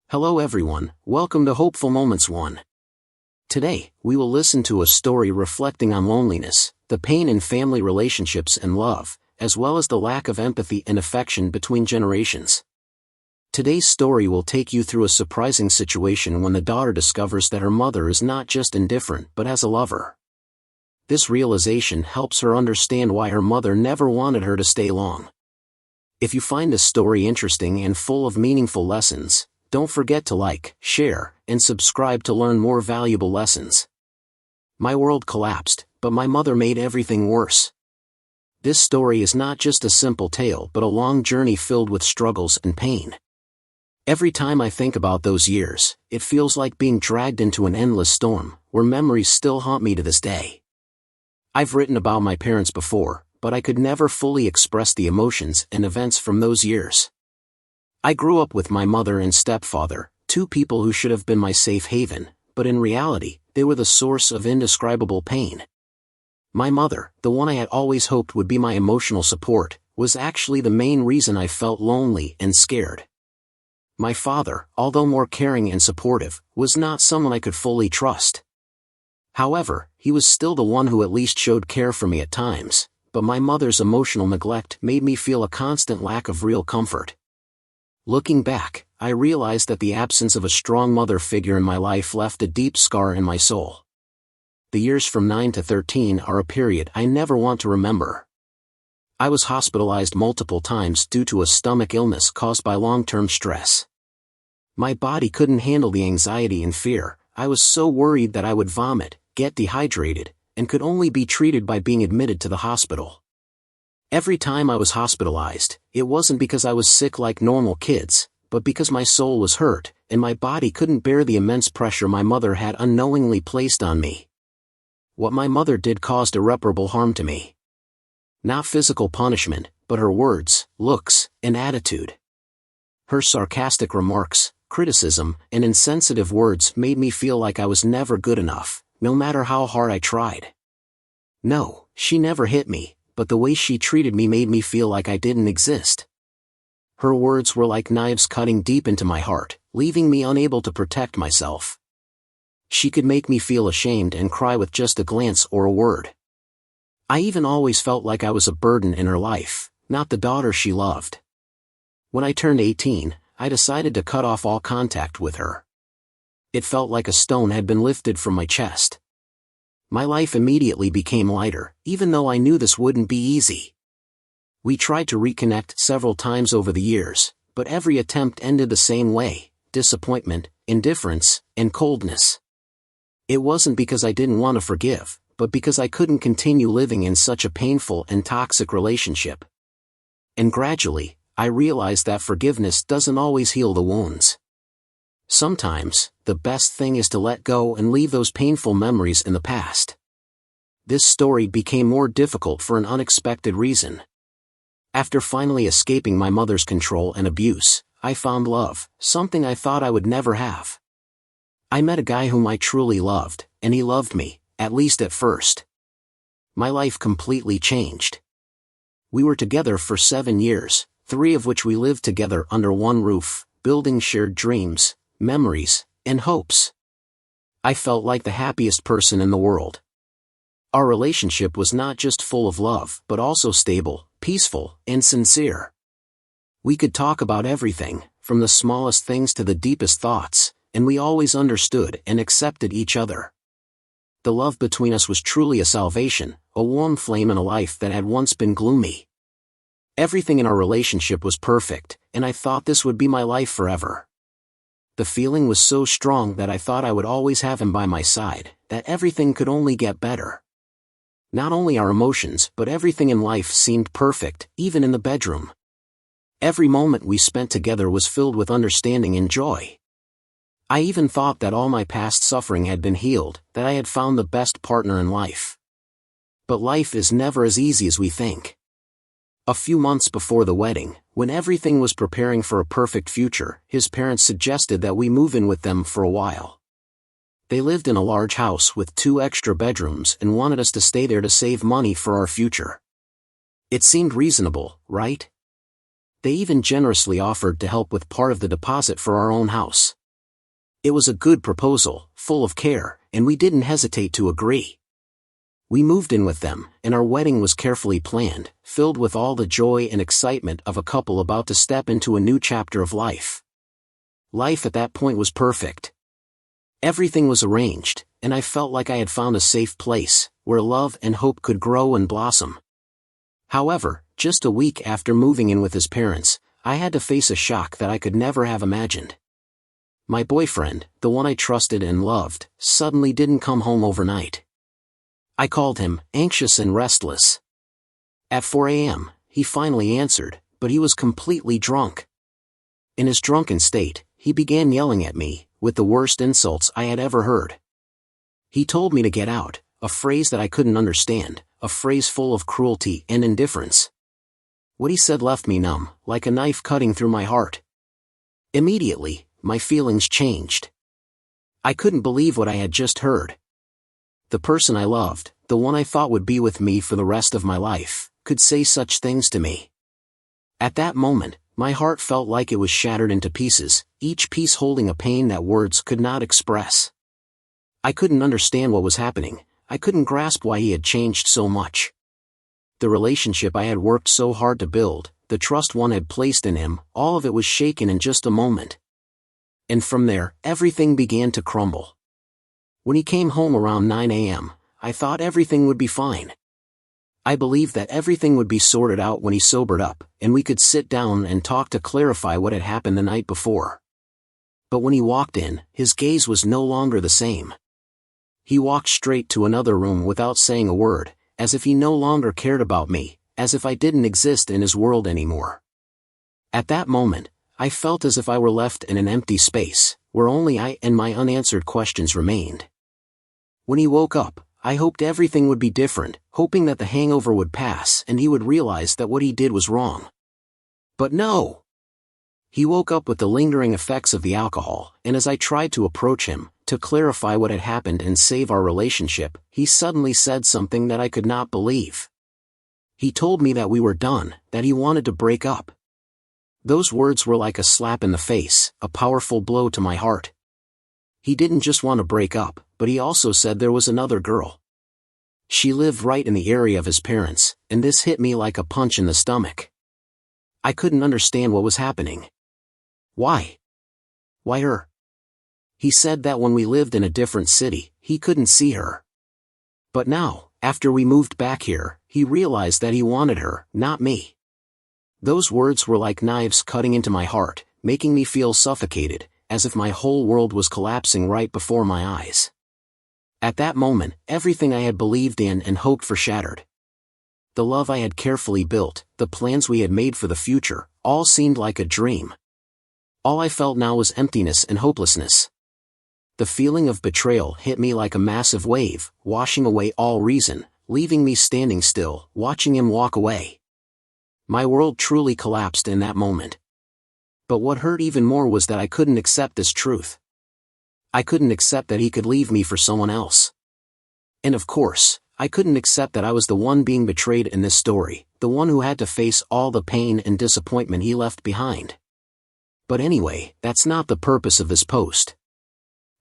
Hello everyone, welcome to Hopeful Moments 1. Today, we will listen to a story reflecting on loneliness, the pain in family relationships and love, as well as the lack of empathy and affection between generations. Today's story will take you through a surprising situation when the daughter discovers that her mother is not just indifferent but has a lover. This realization helps her understand why her mother never wanted her to stay long. If you find this story interesting and full of meaningful lessons, don't forget to like, share, and subscribe to learn more valuable lessons. My world collapsed, but my mother made everything worse. This story is not just a simple tale but a long journey filled with struggles and pain. Every time I think about those years, it feels like being dragged into an endless storm, where memories still haunt me to this day. I've written about my parents before, but I could never fully express the emotions and events from those years. I grew up with my mother and stepfather, two people who should have been my safe haven, but in reality, they were the source of indescribable pain. My mother, the one I had always hoped would be my emotional support, was actually the main reason I felt lonely and scared. My father, although more caring and supportive, was not someone I could fully trust. However, he was still the one who at least showed care for me at times, but my mother's emotional neglect made me feel a constant lack of real comfort. Looking back, I realized that the absence of a strong mother figure in my life left a deep scar in my soul. The years from 9 to 13 are a period I never want to remember. I was hospitalized multiple times due to a stomach illness caused by long-term stress. My body couldn't handle the anxiety and fear. I was so worried that I would vomit, get dehydrated, and could only be treated by being admitted to the hospital. Every time I was hospitalized, it wasn't because I was sick like normal kids, but because my soul was hurt, and my body couldn't bear the immense pressure my mother had unknowingly placed on me. What my mother did caused irreparable harm to me. Not physical punishment, but her words, looks, and attitude. Her sarcastic remarks, criticism, and insensitive words made me feel like I was never good enough, no matter how hard I tried. No, she never hit me, but the way she treated me made me feel like I didn't exist. Her words were like knives cutting deep into my heart, leaving me unable to protect myself. She could make me feel ashamed and cry with just a glance or a word. I even always felt like I was a burden in her life, not the daughter she loved. When I turned 18, I decided to cut off all contact with her. It felt like a stone had been lifted from my chest. My life immediately became lighter, even though I knew this wouldn't be easy. We tried to reconnect several times over the years, but every attempt ended the same way: disappointment, indifference, and coldness. It wasn't because I didn't want to forgive, but because I couldn't continue living in such a painful and toxic relationship. And gradually, I realized that forgiveness doesn't always heal the wounds. Sometimes, the best thing is to let go and leave those painful memories in the past. This story became more difficult for an unexpected reason. After finally escaping my mother's control and abuse, I found love, something I thought I would never have. I met a guy whom I truly loved, and he loved me, at least at first. My life completely changed. We were together for 7 years, 3 of which we lived together under one roof, building shared dreams, memories, and hopes. I felt like the happiest person in the world. Our relationship was not just full of love, but also stable, peaceful, and sincere. We could talk about everything, from the smallest things to the deepest thoughts, and we always understood and accepted each other. The love between us was truly a salvation, a warm flame in a life that had once been gloomy. Everything in our relationship was perfect, and I thought this would be my life forever. The feeling was so strong that I thought I would always have him by my side, that everything could only get better. Not only our emotions but everything in life seemed perfect, even in the bedroom. Every moment we spent together was filled with understanding and joy. I even thought that all my past suffering had been healed, that I had found the best partner in life. But life is never as easy as we think. A few months before the wedding, when everything was preparing for a perfect future, his parents suggested that we move in with them for a while. They lived in a large house with 2 extra bedrooms and wanted us to stay there to save money for our future. It seemed reasonable, right? They even generously offered to help with part of the deposit for our own house. It was a good proposal, full of care, and we didn't hesitate to agree. We moved in with them, and our wedding was carefully planned, filled with all the joy and excitement of a couple about to step into a new chapter of life. Life at that point was perfect. Everything was arranged, and I felt like I had found a safe place, where love and hope could grow and blossom. However, just a week after moving in with his parents, I had to face a shock that I could never have imagined. My boyfriend, the one I trusted and loved, suddenly didn't come home overnight. I called him, anxious and restless. At 4 a.m., he finally answered, but he was completely drunk. In his drunken state, he began yelling at me, with the worst insults I had ever heard. He told me to get out, a phrase that I couldn't understand, a phrase full of cruelty and indifference. What he said left me numb, like a knife cutting through my heart. Immediately, my feelings changed. I couldn't believe what I had just heard. The person I loved, the one I thought would be with me for the rest of my life, could say such things to me. At that moment, my heart felt like it was shattered into pieces, each piece holding a pain that words could not express. I couldn't understand what was happening. I couldn't grasp why he had changed so much. The relationship I had worked so hard to build, the trust one had placed in him, all of it was shaken in just a moment. And from there, everything began to crumble. When he came home around 9 a.m., I thought everything would be fine. I believed that everything would be sorted out when he sobered up, and we could sit down and talk to clarify what had happened the night before. But when he walked in, his gaze was no longer the same. He walked straight to another room without saying a word, as if he no longer cared about me, as if I didn't exist in his world anymore. At that moment, I felt as if I were left in an empty space, where only I and my unanswered questions remained. When he woke up, I hoped everything would be different, hoping that the hangover would pass and he would realize that what he did was wrong. But no! He woke up with the lingering effects of the alcohol, and as I tried to approach him, to clarify what had happened and save our relationship, he suddenly said something that I could not believe. He told me that we were done, that he wanted to break up. Those words were like a slap in the face, a powerful blow to my heart. He didn't just want to break up, but he also said there was another girl. She lived right in the area of his parents, and this hit me like a punch in the stomach. I couldn't understand what was happening. Why? Why her? He said that when we lived in a different city, he couldn't see her. But now, after we moved back here, he realized that he wanted her, not me. Those words were like knives cutting into my heart, making me feel suffocated, as if my whole world was collapsing right before my eyes. At that moment, everything I had believed in and hoped for shattered. The love I had carefully built, the plans we had made for the future, all seemed like a dream. All I felt now was emptiness and hopelessness. The feeling of betrayal hit me like a massive wave, washing away all reason, leaving me standing still, watching him walk away. My world truly collapsed in that moment. But what hurt even more was that I couldn't accept this truth. I couldn't accept that he could leave me for someone else. And of course, I couldn't accept that I was the one being betrayed in this story, the one who had to face all the pain and disappointment he left behind. But anyway, that's not the purpose of this post.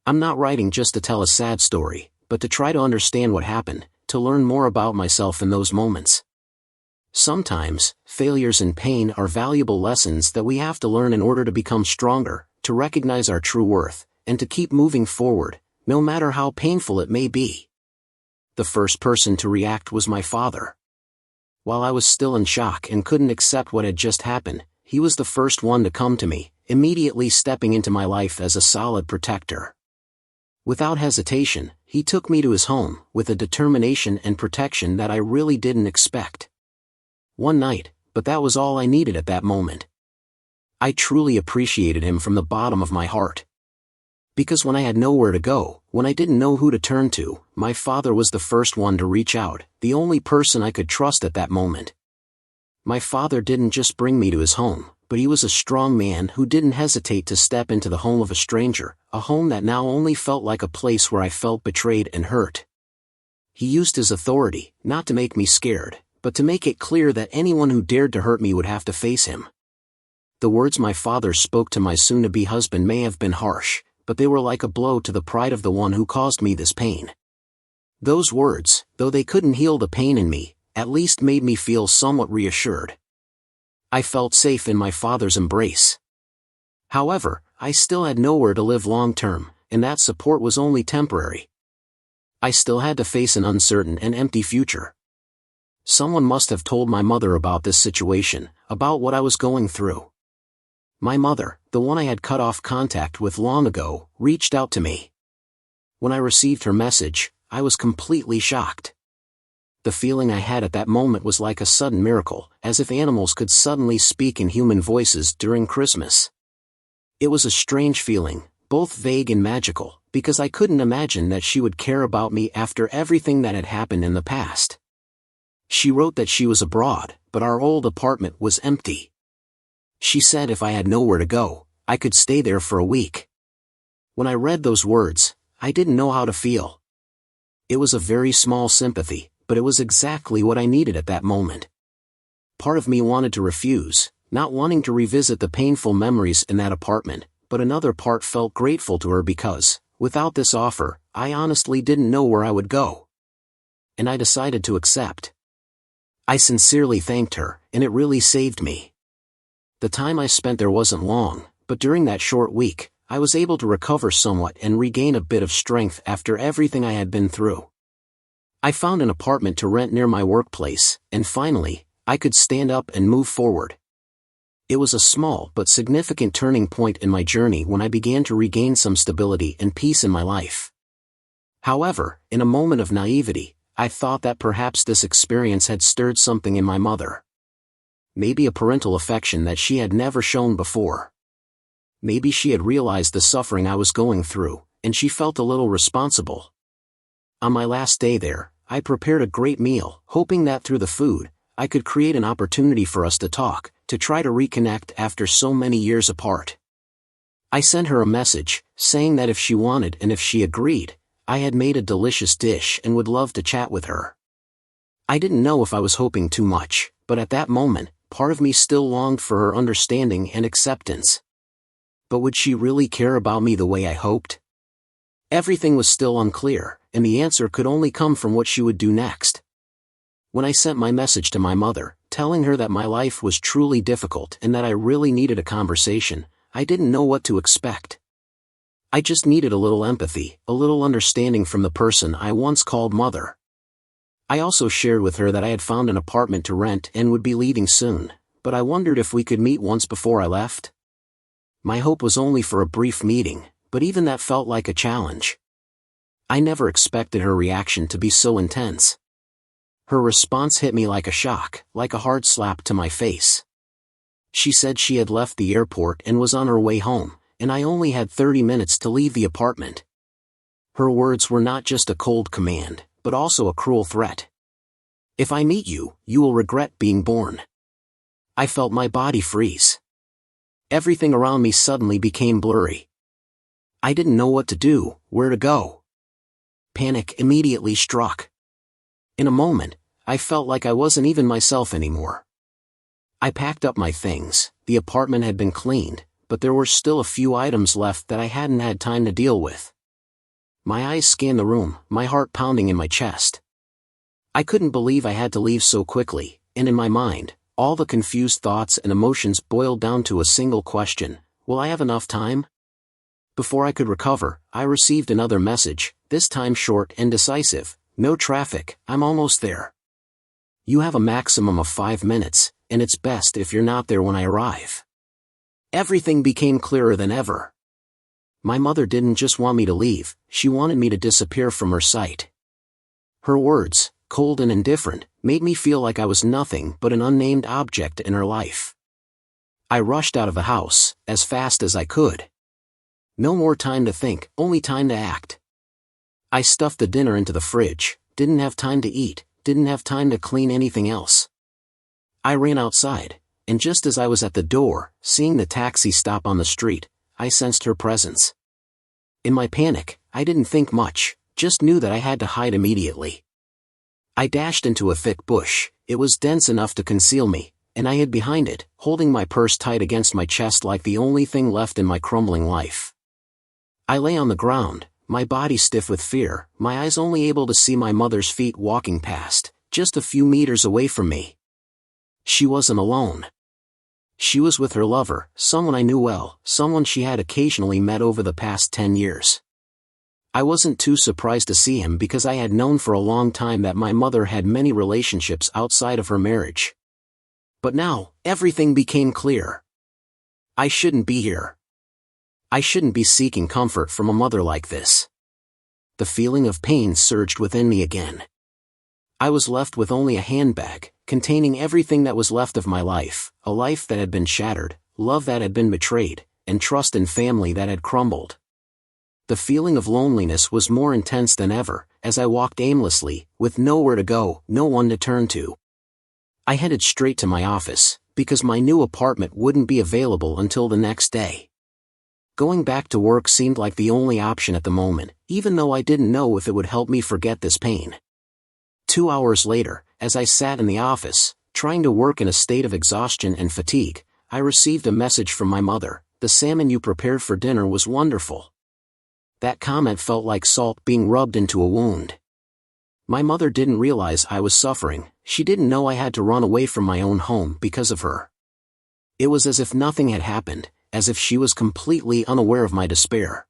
I'm not writing just to tell a sad story, but to try to understand what happened, to learn more about myself in those moments. Sometimes, failures and pain are valuable lessons that we have to learn in order to become stronger, to recognize our true worth, and to keep moving forward, no matter how painful it may be. The first person to react was my father. While I was still in shock and couldn't accept what had just happened, he was the first one to come to me, immediately stepping into my life as a solid protector. Without hesitation, he took me to his home, with a determination and protection that I really didn't expect. One night, but that was all I needed at that moment. I truly appreciated him from the bottom of my heart. Because when I had nowhere to go, when I didn't know who to turn to, my father was the first one to reach out, the only person I could trust at that moment. My father didn't just bring me to his home, but he was a strong man who didn't hesitate to step into the home of a stranger, a home that now only felt like a place where I felt betrayed and hurt. He used his authority, not to make me scared, but to make it clear that anyone who dared to hurt me would have to face him. The words my father spoke to my soon-to-be husband may have been harsh, but they were like a blow to the pride of the one who caused me this pain. Those words, though they couldn't heal the pain in me, at least made me feel somewhat reassured. I felt safe in my father's embrace. However, I still had nowhere to live long-term, and that support was only temporary. I still had to face an uncertain and empty future. Someone must have told my mother about this situation, about what I was going through. My mother, the one I had cut off contact with long ago, reached out to me. When I received her message, I was completely shocked. The feeling I had at that moment was like a sudden miracle, as if animals could suddenly speak in human voices during Christmas. It was a strange feeling, both vague and magical, because I couldn't imagine that she would care about me after everything that had happened in the past. She wrote that she was abroad, but our old apartment was empty. She said if I had nowhere to go, I could stay there for a week. When I read those words, I didn't know how to feel. It was a very small sympathy, but it was exactly what I needed at that moment. Part of me wanted to refuse, not wanting to revisit the painful memories in that apartment, but another part felt grateful to her because, without this offer, I honestly didn't know where I would go. And I decided to accept. I sincerely thanked her, and it really saved me. The time I spent there wasn't long, but during that short week, I was able to recover somewhat and regain a bit of strength after everything I had been through. I found an apartment to rent near my workplace, and finally, I could stand up and move forward. It was a small but significant turning point in my journey when I began to regain some stability and peace in my life. However, in a moment of naivety, I thought that perhaps this experience had stirred something in my mother. Maybe a parental affection that she had never shown before. Maybe she had realized the suffering I was going through, and she felt a little responsible. On my last day there, I prepared a great meal, hoping that through the food, I could create an opportunity for us to talk, to try to reconnect after so many years apart. I sent her a message, saying that if she wanted and if she agreed, I had made a delicious dish and would love to chat with her. I didn't know if I was hoping too much, but at that moment, part of me still longed for her understanding and acceptance. But would she really care about me the way I hoped? Everything was still unclear, and the answer could only come from what she would do next. When I sent my message to my mother, telling her that my life was truly difficult and that I really needed a conversation, I didn't know what to expect. I just needed a little empathy, a little understanding from the person I once called mother. I also shared with her that I had found an apartment to rent and would be leaving soon, but I wondered if we could meet once before I left. My hope was only for a brief meeting, but even that felt like a challenge. I never expected her reaction to be so intense. Her response hit me like a shock, like a hard slap to my face. She said she had left the airport and was on her way home, and I only had 30 minutes to leave the apartment. Her words were not just a cold command, but also a cruel threat. If I meet you, you will regret being born. I felt my body freeze. Everything around me suddenly became blurry. I didn't know what to do, where to go. Panic immediately struck. In a moment, I felt like I wasn't even myself anymore. I packed up my things. The apartment had been cleaned, but there were still a few items left that I hadn't had time to deal with. My eyes scanned the room, my heart pounding in my chest. I couldn't believe I had to leave so quickly, and in my mind, all the confused thoughts and emotions boiled down to a single question: will I have enough time? Before I could recover, I received another message, this time short and decisive: no traffic, I'm almost there. You have a maximum of 5 minutes, and it's best if you're not there when I arrive. Everything became clearer than ever. My mother didn't just want me to leave, she wanted me to disappear from her sight. Her words, cold and indifferent, made me feel like I was nothing but an unnamed object in her life. I rushed out of the house, as fast as I could. No more time to think, only time to act. I stuffed the dinner into the fridge, didn't have time to eat, didn't have time to clean anything else. I ran outside, and just as I was at the door, seeing the taxi stop on the street, I sensed her presence. In my panic, I didn't think much, just knew that I had to hide immediately. I dashed into a thick bush. It was dense enough to conceal me, and I hid behind it, holding my purse tight against my chest like the only thing left in my crumbling life. I lay on the ground, my body stiff with fear, my eyes only able to see my mother's feet walking past, just a few meters away from me. She wasn't alone. She was with her lover, someone I knew well, someone she had occasionally met over the past 10 years. I wasn't too surprised to see him because I had known for a long time that my mother had many relationships outside of her marriage. But now, everything became clear. I shouldn't be here. I shouldn't be seeking comfort from a mother like this. The feeling of pain surged within me again. I was left with only a handbag, containing everything that was left of my life, a life that had been shattered, love that had been betrayed, and trust in family that had crumbled. The feeling of loneliness was more intense than ever, as I walked aimlessly, with nowhere to go, no one to turn to. I headed straight to my office, because my new apartment wouldn't be available until the next day. Going back to work seemed like the only option at the moment, even though I didn't know if it would help me forget this pain. 2 hours later, as I sat in the office, trying to work in a state of exhaustion and fatigue, I received a message from my mother. "The salmon you prepared for dinner was wonderful." That comment felt like salt being rubbed into a wound. My mother didn't realize I was suffering, she didn't know I had to run away from my own home because of her. It was as if nothing had happened, as if she was completely unaware of my despair.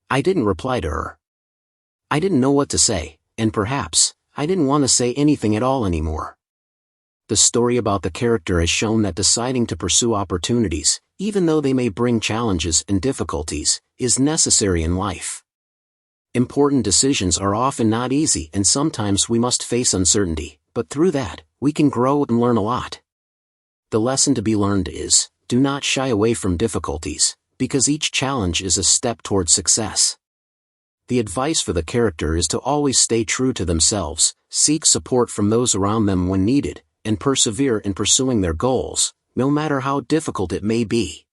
I didn't reply to her. I didn't know what to say, and perhaps, I didn't want to say anything at all anymore. The story about the character has shown that deciding to pursue opportunities, even though they may bring challenges and difficulties, is necessary in life. Important decisions are often not easy and sometimes we must face uncertainty, but through that, we can grow and learn a lot. The lesson to be learned is, do not shy away from difficulties, because each challenge is a step toward success. The advice for the character is to always stay true to themselves, seek support from those around them when needed, and persevere in pursuing their goals, no matter how difficult it may be.